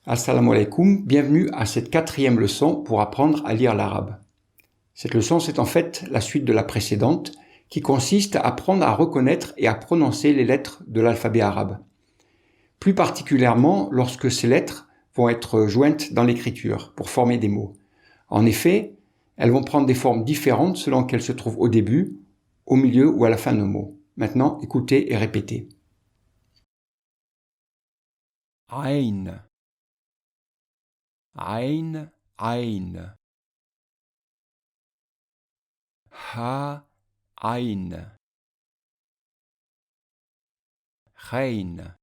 Assalamu alaikum, bienvenue à cette quatrième leçon pour apprendre à lire l'arabe. Cette leçon, c'est en fait la suite de la précédente qui consiste à apprendre à reconnaître et à prononcer les lettres de l'alphabet arabe. Plus particulièrement lorsque ces lettres vont être jointes dans l'écriture pour former des mots. En effet, elles vont prendre des formes différentes selon qu'elles se trouvent au début, au milieu ou à la fin d'un mot. Maintenant, écoutez et répétez. عين عين عين ها عين خين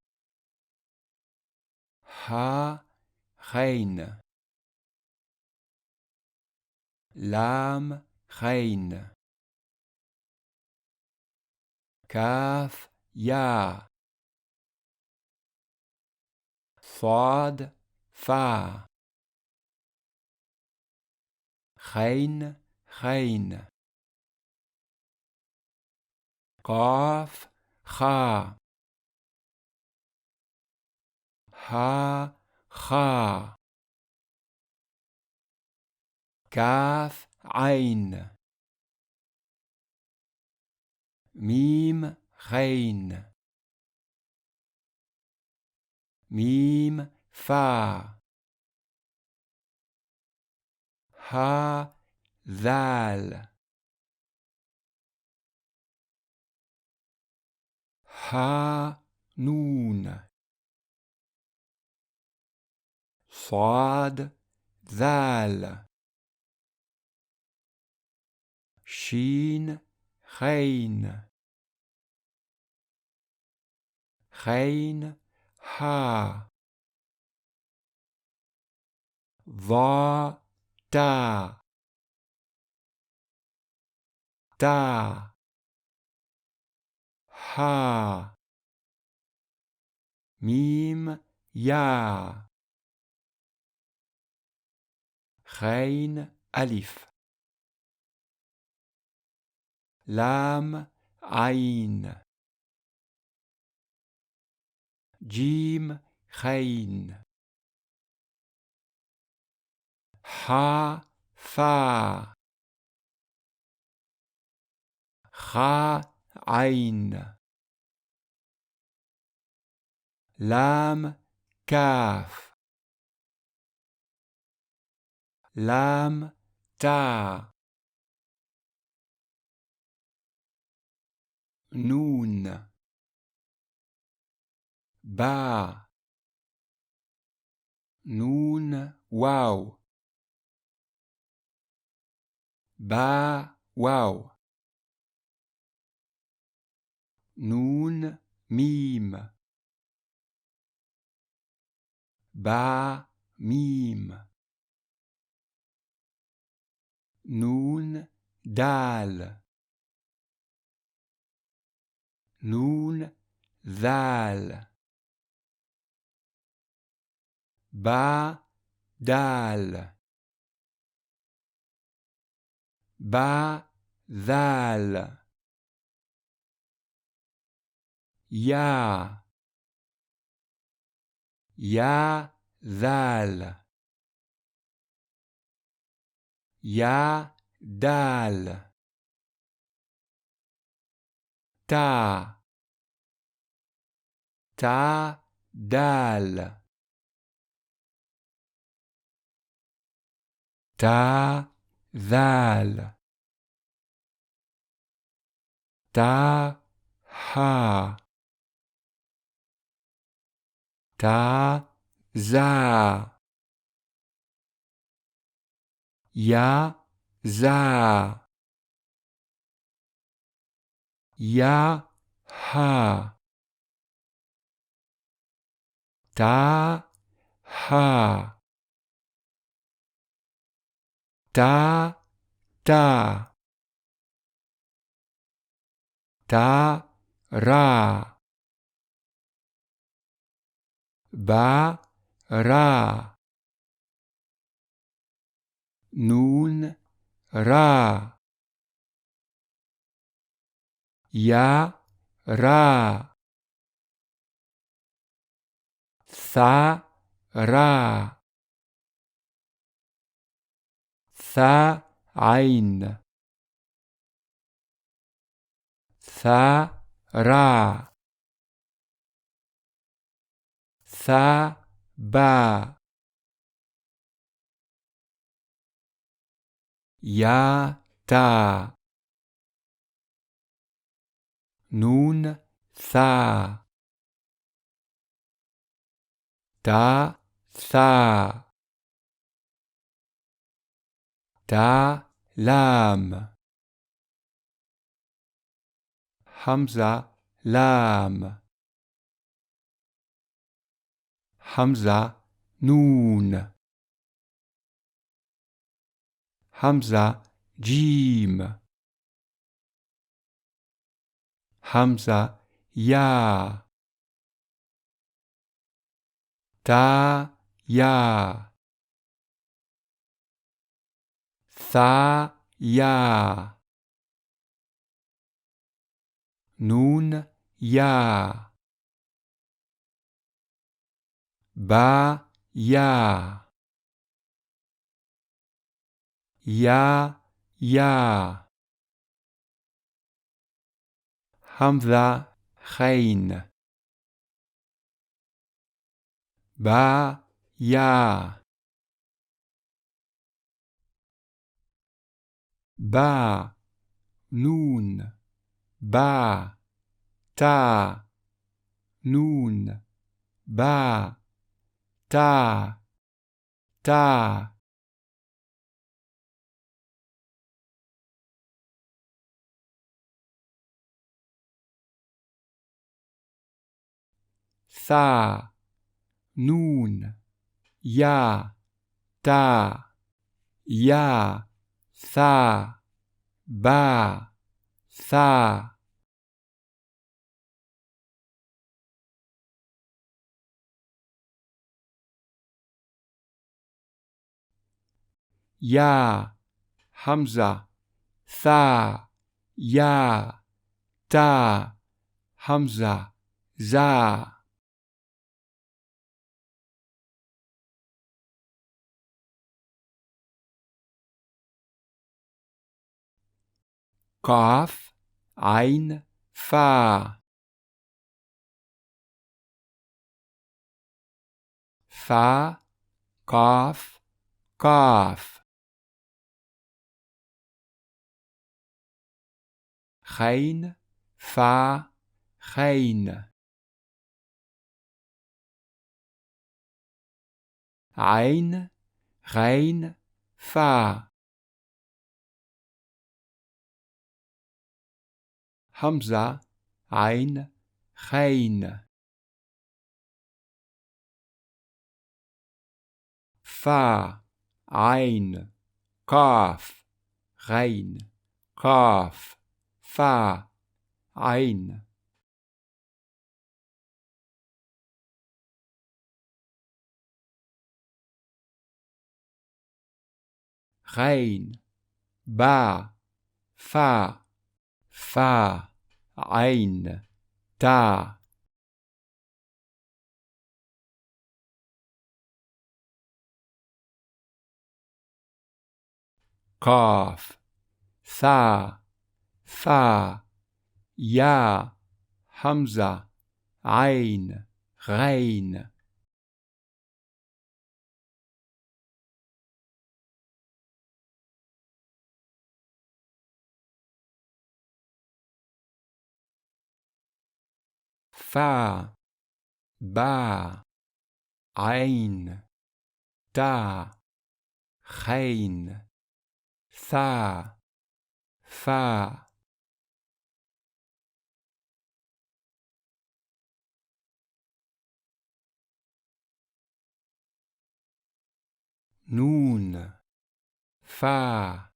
ها خين لام خين كاف يا صاد فا خين خين قاف خا ها خا كاف عين ميم خين ميم فا ها ذال ها نون صاد ذال شين خين خين ها ضا تا تا ها ميم يا خين ألف لام عين جيم خين ها فا خا عين لام كاف لام تا نون با نون واو با واو نون ميم با ميم نون دال نون ذال با دال با ذال يا يا ذال يا دال تا تا دال تا ذال تا ها تا زا يا زا يا ها تا ها تا تا تا را با را نون را يا را ثا را ثا عين ثا را ثا با يا تا نون ثا تا ثا تا لام همزة لام همزة نون همزة جيم همزة يا تا يا ثا يا نون يا با يا يا همزة خين با يا با نون با تا نون با تا تا ثا نون يا تا يا ثا با ثا يا همزة ثا يا تا همزة زا قاف عين فا فا قاف قاف خين فا خين عين غين فا همزة عين خين فا عين قاف غين قاف فا عين غين با فا فا عين تا قاف ثا فا يا همزة عين غين فا با عين تا خين ثا فا نون فا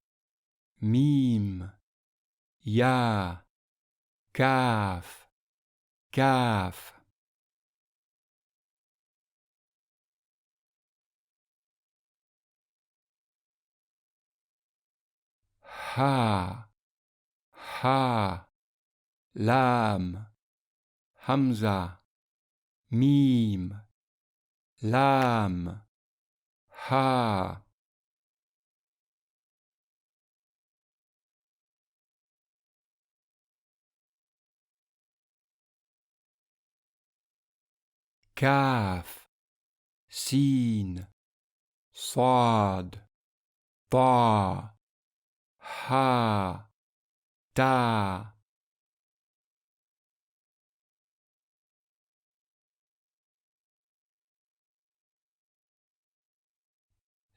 ميم يا كاف كاف ها ها لام همزة ميم Lam. Ha. Kaf. Sin. Sad. Ba. Ha. Ta.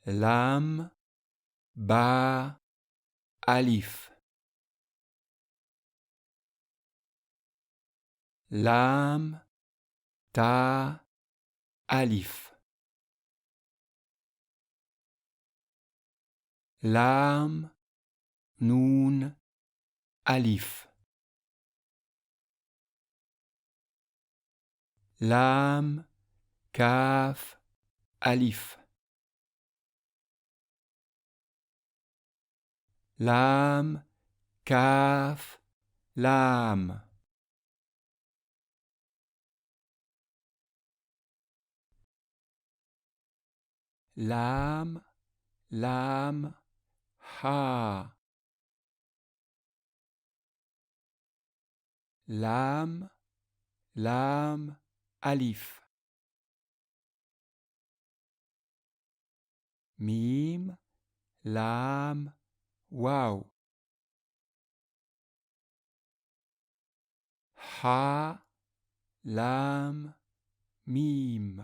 Lam. Ba. Alif. Lam. Ta. Alif. Lam. Nun. Alif. Lam. Kaf. Alif. Lam. Kaf. Lam. Lam. Lam. Ha. Lam. Lam. Alif. Mim. Lam. Waw. Ha. Lam. Mim.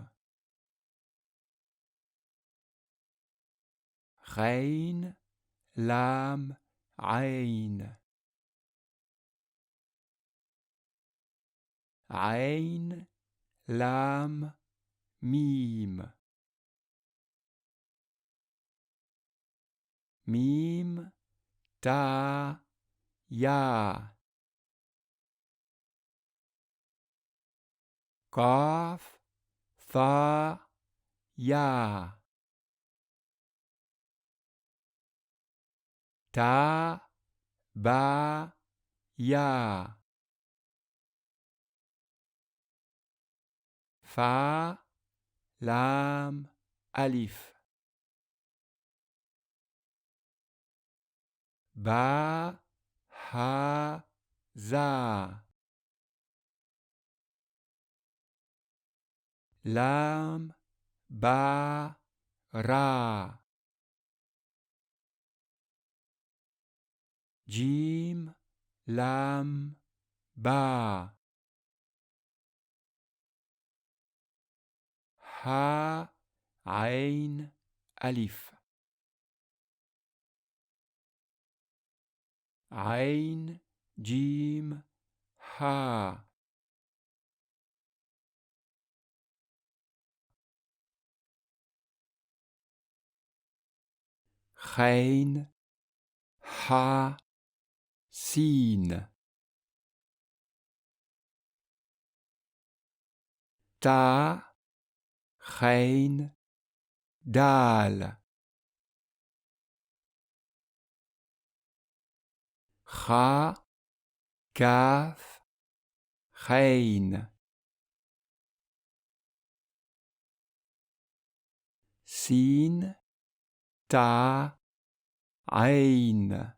Rein. Lam. Ain. Ain. Lam. Mim. Mim. Ta. Ya. Kaf. Tha. Ya. Ta. Ba. Ya. Fa. Lam. Alif. Ba. Ha. Za. Lam. Ba. Ra. Jim. Lam. Ba. Ha. Ain. Alif. Ain. Jim. Ha. Rein. Ha. Sin. Ta. Rein. Dal. Cha. Kaf. Rein. Sin. Ta. Ain.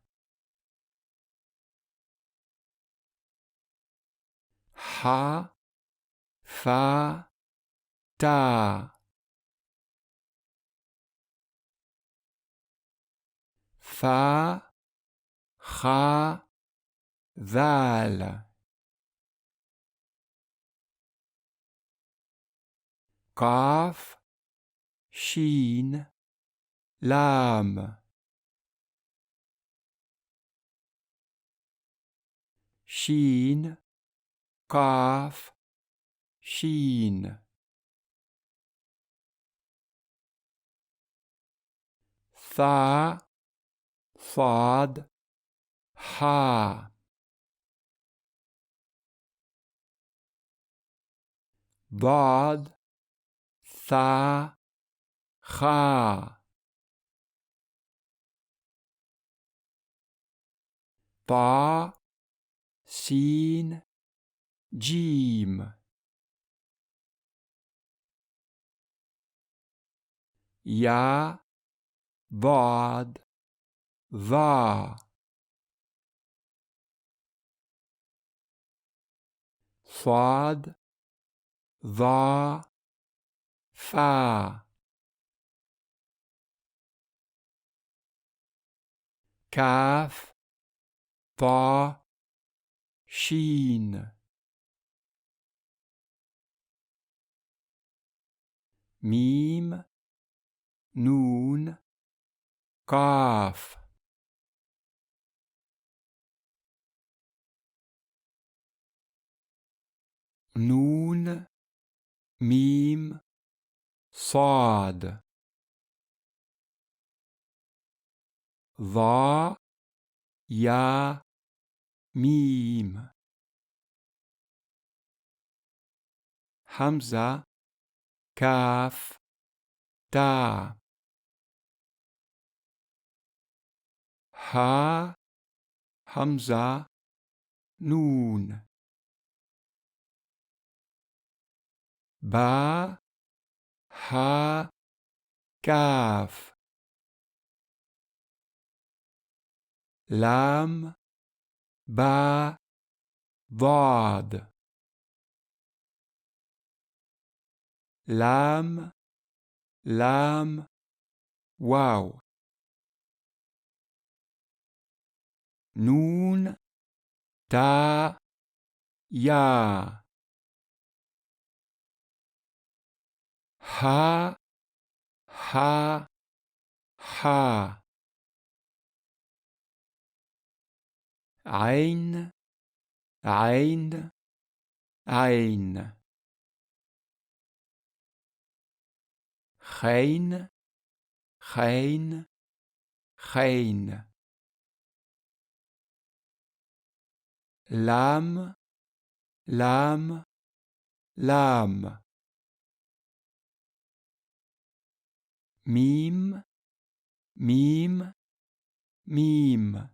Ha. Fa. Ta. Fa. Cha. Zal. Kaf. Shin. Lam. Shin. Kaf. Shin. Tha. Thad. Ha. Dad. Tha. Cha. Ta. Sin. Jim. ja, vad, va. Fad, va, fa. Kaf, pa, shin. Mim, nun, kaf. Nun, mim, sad. Va, ya, mim. Hamza, kaf, ta. Ha, hamza, nun. Ba, ha, kaf. Lam, ba, vad. Lam, lam, waw. Nun, ta, ya. Ha, ha, ha. Ein, ein, ein. Geen, geen, geen. Lam, lam, lam. Mim, mim, mim.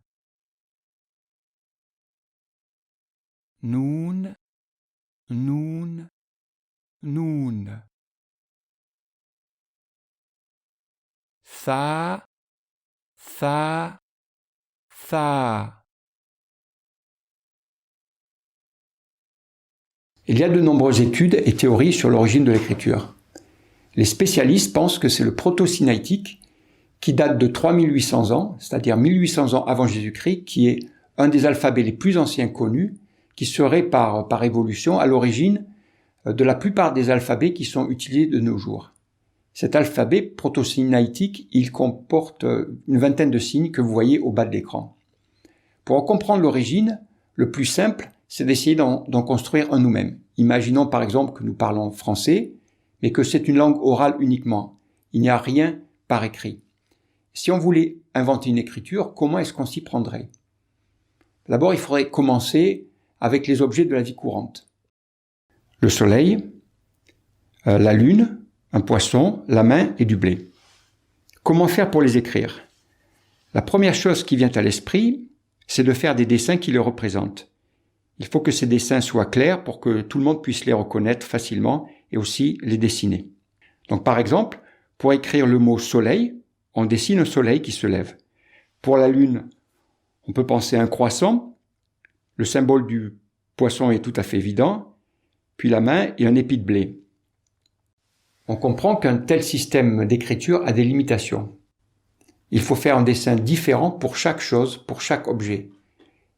Nun, nun, nun. Tha, tha, tha. Il y a de nombreuses études et théories sur l'origine de l'écriture. Les spécialistes pensent que c'est le proto-sinaïtique qui date de 3800 ans, c'est-à-dire 1800 ans avant Jésus-Christ, qui est un des alphabets les plus anciens connus, qui serait par évolution à l'origine de la plupart des alphabets qui sont utilisés de nos jours. Cet alphabet proto-sinaïtique, il comporte une vingtaine de signes que vous voyez au bas de l'écran. Pour en comprendre l'origine, le plus simple, c'est d'essayer d'en construire un nous-mêmes. Imaginons par exemple que nous parlons français, mais que c'est une langue orale uniquement. Il n'y a rien par écrit. Si on voulait inventer une écriture, comment est-ce qu'on s'y prendrait? D'abord, il faudrait commencer avec les objets de la vie courante. Le soleil, la lune, un poisson, la main et du blé. Comment faire pour les écrire? La première chose qui vient à l'esprit, c'est de faire des dessins qui les représentent. Il faut que ces dessins soient clairs pour que tout le monde puisse les reconnaître facilement et aussi les dessiner. Donc par exemple, pour écrire le mot soleil, on dessine un soleil qui se lève. Pour la lune, on peut penser à un croissant. Le symbole du poisson est tout à fait évident. Puis la main et un épi de blé. On comprend qu'un tel système d'écriture a des limitations. Il faut faire un dessin différent pour chaque chose, pour chaque objet.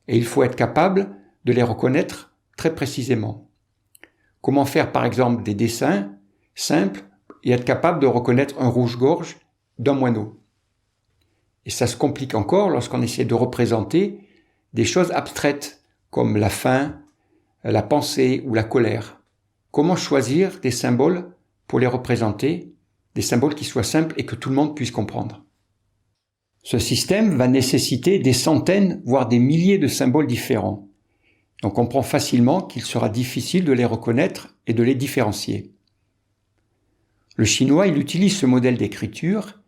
Et il faut être capable de les reconnaître très précisément. Comment faire par exemple des dessins simples et être capable de reconnaître un rouge-gorge d'un moineau. Et ça se complique encore lorsqu'on essaie de représenter des choses abstraites comme la faim, la pensée ou la colère. Comment choisir des symboles pour les représenter, des symboles qui soient simples et que tout le monde puisse comprendre. Ce système va nécessiter des centaines, voire des milliers de symboles différents. On comprend facilement qu'il sera difficile de les reconnaître et de les différencier. Le chinois, il utilise ce modèle d'écriture.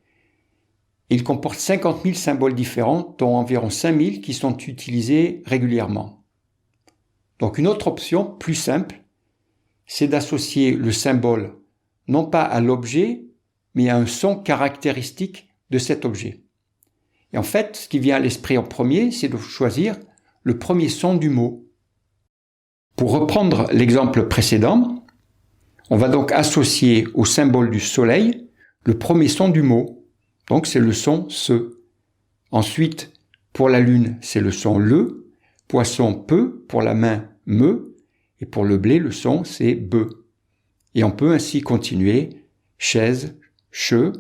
Il comporte 50 000 symboles différents, dont environ 5 000 qui sont utilisés régulièrement. Donc une autre option, plus simple, c'est d'associer le symbole non pas à l'objet, mais il y a un son caractéristique de cet objet. Et en fait, ce qui vient à l'esprit en premier, c'est de choisir le premier son du mot. Pour reprendre l'exemple précédent, on va donc associer au symbole du soleil le premier son du mot. Donc c'est le son se. Ensuite, pour la lune, c'est le son le. Poisson, peu. Pour la main, me. Et pour le blé, le son, c'est be. Et on peut ainsi continuer chaise, che,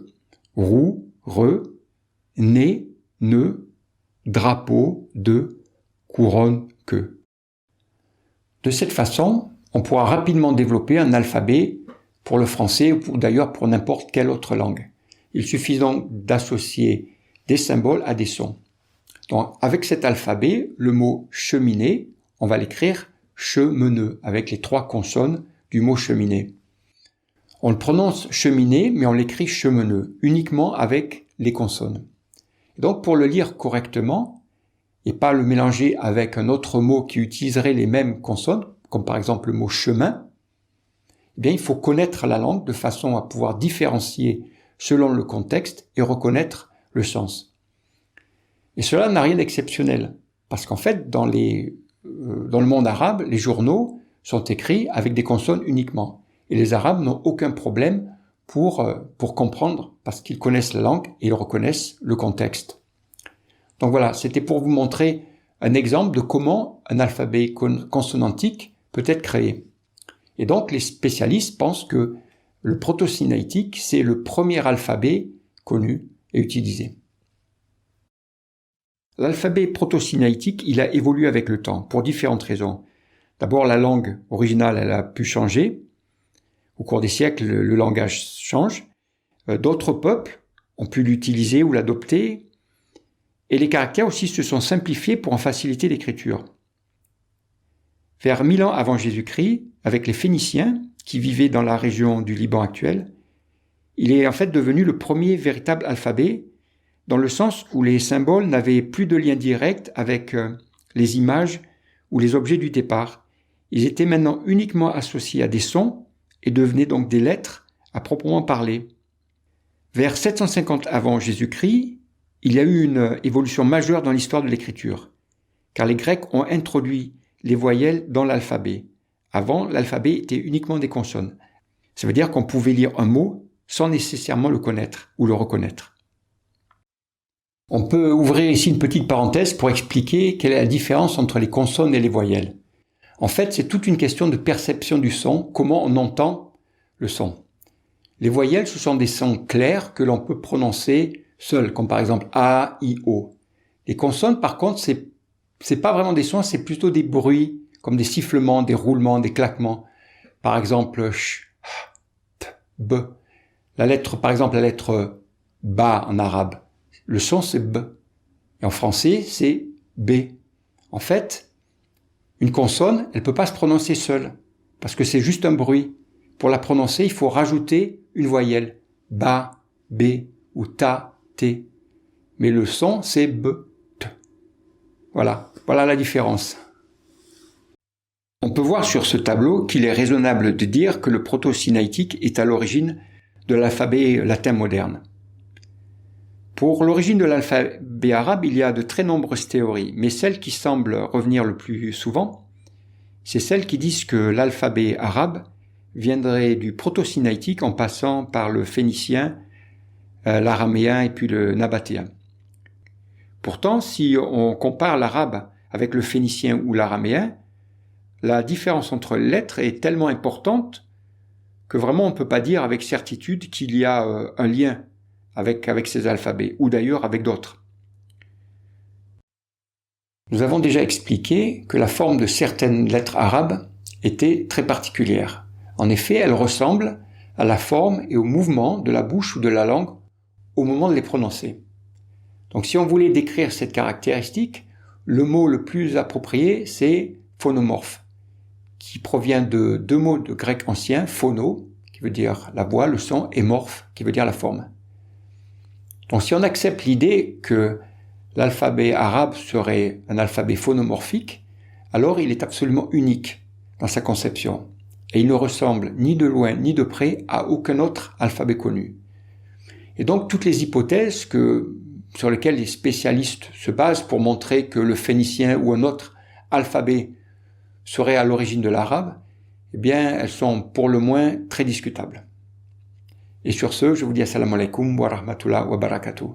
roue, re, nez, ne, drapeau, de, couronne, que. De cette façon, on pourra rapidement développer un alphabet pour le français ou d'ailleurs pour n'importe quelle autre langue. Il suffit donc d'associer des symboles à des sons. Donc, avec cet alphabet, le mot cheminée, on va l'écrire chemeneux avec les 3 consonnes du mot cheminée. On le prononce cheminée, mais on l'écrit chemeneux, uniquement avec les consonnes. Donc, pour le lire correctement, et pas le mélanger avec un autre mot qui utiliserait les mêmes consonnes, comme par exemple le mot chemin, eh bien, il faut connaître la langue de façon à pouvoir différencier selon le contexte et reconnaître le sens. Et cela n'a rien d'exceptionnel, parce qu'en fait, dans le monde arabe, les journaux sont écrits avec des consonnes uniquement. Et les Arabes n'ont aucun problème pour comprendre, parce qu'ils connaissent la langue et ils reconnaissent le contexte. Donc voilà, c'était pour vous montrer un exemple de comment un alphabet consonantique peut être créé. Et donc les spécialistes pensent que le proto-sinaïtique, c'est le premier alphabet connu et utilisé. L'alphabet proto-sinaïtique, il a évolué avec le temps, pour différentes raisons. D'abord, la langue originale, elle a pu changer. Au cours des siècles, le langage change. D'autres peuples ont pu l'utiliser ou l'adopter. Et les caractères aussi se sont simplifiés pour en faciliter l'écriture. Vers 1000 ans avant Jésus-Christ, avec les Phéniciens, qui vivaient dans la région du Liban actuel, il est en fait devenu le premier véritable alphabet, dans le sens où les symboles n'avaient plus de lien direct avec les images ou les objets du départ. Ils étaient maintenant uniquement associés à des sons et devenaient donc des lettres à proprement parler. Vers 750 avant Jésus-Christ, il y a eu une évolution majeure dans l'histoire de l'écriture, car les Grecs ont introduit les voyelles dans l'alphabet. Avant, l'alphabet était uniquement des consonnes. Ça veut dire qu'on pouvait lire un mot sans nécessairement le connaître ou le reconnaître. On peut ouvrir ici une petite parenthèse pour expliquer quelle est la différence entre les consonnes et les voyelles. En fait, c'est toute une question de perception du son, comment on entend le son. Les voyelles, ce sont des sons clairs que l'on peut prononcer seuls, comme par exemple A, I, O. Les consonnes, par contre, c'est pas vraiment des sons, c'est plutôt des bruits, comme des sifflements, des roulements, des claquements. Par exemple, sh, t, b. La lettre ba en arabe. Le son, c'est b. Et en français, c'est b. En fait, une consonne, elle peut pas se prononcer seule, parce que c'est juste un bruit. Pour la prononcer, il faut rajouter une voyelle. Ba, b, ou ta, t. Mais le son, c'est b, t. Voilà la différence. On peut voir sur ce tableau qu'il est raisonnable de dire que le proto-sinaïtique est à l'origine de l'alphabet latin moderne. Pour l'origine de l'alphabet arabe, il y a de très nombreuses théories, mais celle qui semble revenir le plus souvent, c'est celle qui disent que l'alphabet arabe viendrait du proto-sinaïtique en passant par le phénicien, l'araméen et puis le nabatéen. Pourtant, si on compare l'arabe avec le phénicien ou l'araméen, la différence entre les lettres est tellement importante que vraiment on ne peut pas dire avec certitude qu'il y a un lien avec ces alphabets, ou d'ailleurs avec d'autres. Nous avons déjà expliqué que la forme de certaines lettres arabes était très particulière. En effet, elles ressemblent à la forme et au mouvement de la bouche ou de la langue au moment de les prononcer. Donc si on voulait décrire cette caractéristique, le mot le plus approprié, c'est phonomorphe, qui provient de 2 mots de grec ancien, phono, qui veut dire la voix, le son, et morphe, qui veut dire la forme. Donc si on accepte l'idée que l'alphabet arabe serait un alphabet phonomorphique, alors il est absolument unique dans sa conception, et il ne ressemble ni de loin ni de près à aucun autre alphabet connu. Et donc toutes les hypothèses sur lesquelles les spécialistes se basent pour montrer que le phénicien ou un autre alphabet serait à l'origine de l'arabe, eh bien elles sont pour le moins très discutables. Et sur ce, je vous dis assalamu alaikum wa rahmatullah wa barakatuh.